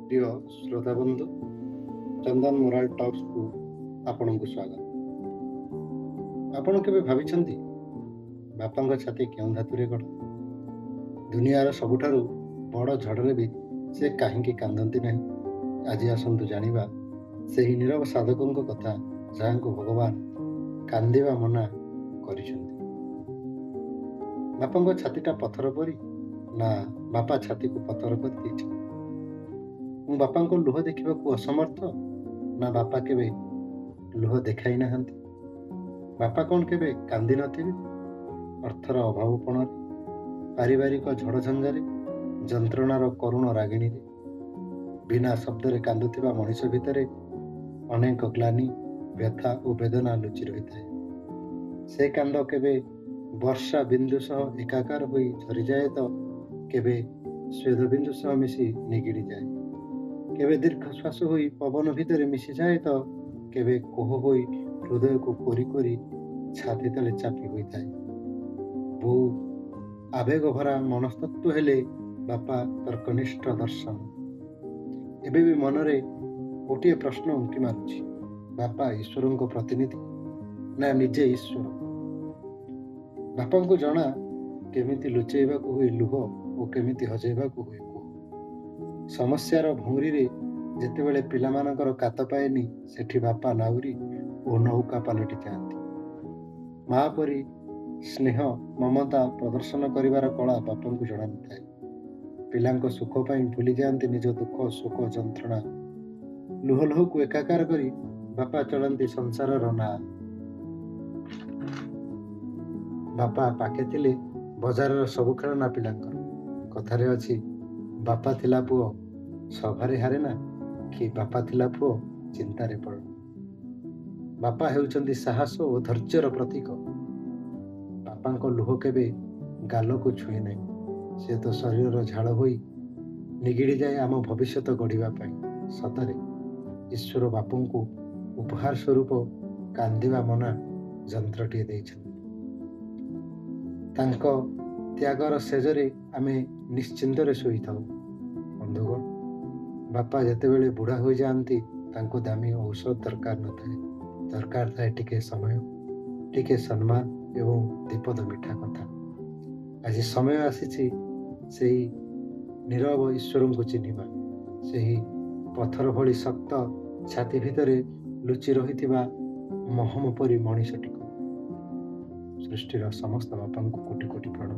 ପ୍ରିୟ ଶ୍ରୋତା ବନ୍ଧୁ, ଚନ୍ଦନ ମୋରାଲ ଟକ୍ସକୁ ଆପଣଙ୍କୁ ସ୍ୱାଗତ। ଆପଣ କେବେ ଭାବିଛନ୍ତି ବାପାଙ୍କ ଛାତି କେଉଁ ଧାତୁରେ ଗଢ଼ା? ଦୁନିଆର ସବୁଠାରୁ ବଡ଼ ଝଡ଼ରେ ବି ସେ କାହିଁକି କାନ୍ଦନ୍ତି ନାହିଁ? ଆଜି ଆସନ୍ତୁ ଜାଣିବା ସେହି ନୀରବ ସାଧକଙ୍କ କଥା, ଯାହାଙ୍କୁ ଭଗବାନ କାନ୍ଦିବା ମନା କରିଛନ୍ତି। ବାପାଙ୍କ ଛାତିଟା ପଥର ପରି, ନା ବାପା ଛାତିକୁ ପଥର କରି ଦେଇଛନ୍ତି? ମୁଁ ବାପାଙ୍କ ଲୁହ ଦେଖିବାକୁ ଅସମର୍ଥ, ନା ବାପା କେବେ ଲୁହ ଦେଖାଇ ନାହାନ୍ତି? ବାପା କ'ଣ କେବେ କାନ୍ଦି ନଥିବେ? ଅର୍ଥର ଅଭାବପଣରେ, ପାରିବାରିକ ଝଡ଼ଝଞ୍ଜାରେ, ଯନ୍ତ୍ରଣାର କରୁଣ ରାଗିଣୀରେ? ବିନା ଶବ୍ଦରେ କାନ୍ଦୁଥିବା ମଣିଷ ଭିତରେ ଅନେକ ଗ୍ଲାନି, ବ୍ୟଥା ଓ ବେଦନା ଲୁଚି ରହିଥାଏ। ସେ କାନ୍ଦ କେବେ ବର୍ଷା ବିନ୍ଦୁ ସହ ଏକାକାର ହୋଇ ଝରିଯାଏ ତ କେବେ ସ୍ୱେଦ ବିନ୍ଦୁ ସହ ମିଶି ନିଗିଡ଼ିଯାଏ। କେବେ ଦୀର୍ଘଶ୍ୱାସ ହୋଇ ପବନ ଭିତରେ ମିଶିଯାଏ ତ କେବେ କୋହ ହୋଇ ହୃଦୟକୁ କୋରି କୋରି ଛାତି ତଳେ ଚାପି ହୋଇଥାଏ। ବୋଉ ଆବେଗ ଭରା ମନସ୍ତତ୍ଵ ହେଲେ ବାପା ତର୍କନିଷ୍ଠ ଦର୍ଶନ। ଏବେ ବି ମନରେ ଗୋଟିଏ ପ୍ରଶ୍ନ ଉଙ୍କି ମାରୁଛି, ବାପା ଈଶ୍ୱରଙ୍କ ପ୍ରତିନିଧି ନା ନିଜେ ଈଶ୍ୱର? ବାପାଙ୍କୁ ଜଣା କେମିତି ଲୁଚେଇବାକୁ ହୁଏ ଲୁହ ଓ କେମିତି ହଜେଇବାକୁ ହୁଏ କୋହ। ସମସ୍ୟାର ଭଉଁରୀରେ ଯେତେବେଳେ ପିଲାମାନଙ୍କର କାତ ପାଏନି, ସେଠି ବାପା ନାଉରୀ ଓ ନୌକା ପାଲଟି ଯାଆନ୍ତି। ମା ପରି ସ୍ନେହ ମମତା ପ୍ରଦର୍ଶନ କରିବାର କଳା ବାପାଙ୍କୁ ଜଣାନଥାଏ। ପିଲାଙ୍କ ସୁଖ ପାଇଁ ଭୁଲି ଯାଆନ୍ତି ନିଜ ଦୁଃଖ ଶୋକ ଯନ୍ତ୍ରଣା। ଲୁହ ଲୁହକୁ ଏକାକାର କରି ବାପା ଚଳାନ୍ତି ସଂସାରର ନାଁ। ବାପା ପାଖେ ଥିଲେ ବଜାରର ସବୁ ଖେଳନା ପିଲାଙ୍କର। କଥାରେ ଅଛି, ବାପା ଥିଲା ପୁଅ ସଭାରେ ହାରେ ନା, କି ବାପା ଥିଲା ପୁଅ ଚିନ୍ତାରେ ପଡ଼େ। ବାପା ହେଉଛନ୍ତି ସାହସ ଓ ଧୈର୍ଯ୍ୟର ପ୍ରତୀକ। ବାପାଙ୍କ ଲୁହ କେବେ ଗାଲକୁ ଛୁଏଁ ନାହିଁ, ସେ ତ ଶରୀରର ଝାଳ ହୋଇ ନିଗିଡ଼ି ଯାଏ ଆମ ଭବିଷ୍ୟତ ଗଢ଼ିବା ପାଇଁ। ସତରେ ଈଶ୍ୱର ବାପୁଙ୍କୁ ଉପହାର ସ୍ୱରୂପ କାନ୍ଦିବା ମନା ଯନ୍ତ୍ରଟିଏ ଦେଇଛନ୍ତି। ତାଙ୍କ ତ୍ୟାଗର ସେଜରେ ଆମେ ନିଶ୍ଚିନ୍ତରେ ଶୋଇଥାଉ। ବନ୍ଧୁଗଣ, ବାପା ଯେତେବେଳେ ବୁଢ଼ା ହୋଇଯାଆନ୍ତି, ତାଙ୍କୁ ଦାମୀ ଔଷଧ ଦରକାର ନଥାଏ। ଦରକାର ଥାଏ ଟିକେ ସମୟ, ଟିକେ ସମ୍ମାନ ଏବଂ ଦୀପଦ ମିଠା କଥା। ଆଜି ସମୟ ଆସିଛି ସେହି ନୀରବ ଈଶ୍ୱରଙ୍କୁ ଚିହ୍ନିବା, ସେହି ପଥର ଭଳି ଶକ୍ତ ଛାତି ଭିତରେ ଲୁଚି ରହିଥିବା ମହମ ପରି ମଣିଷଟିକୁ। ସୃଷ୍ଟିର ସମସ୍ତ ବାପାଙ୍କୁ କୋଟି କୋଟି ପ୍ରଣାମ।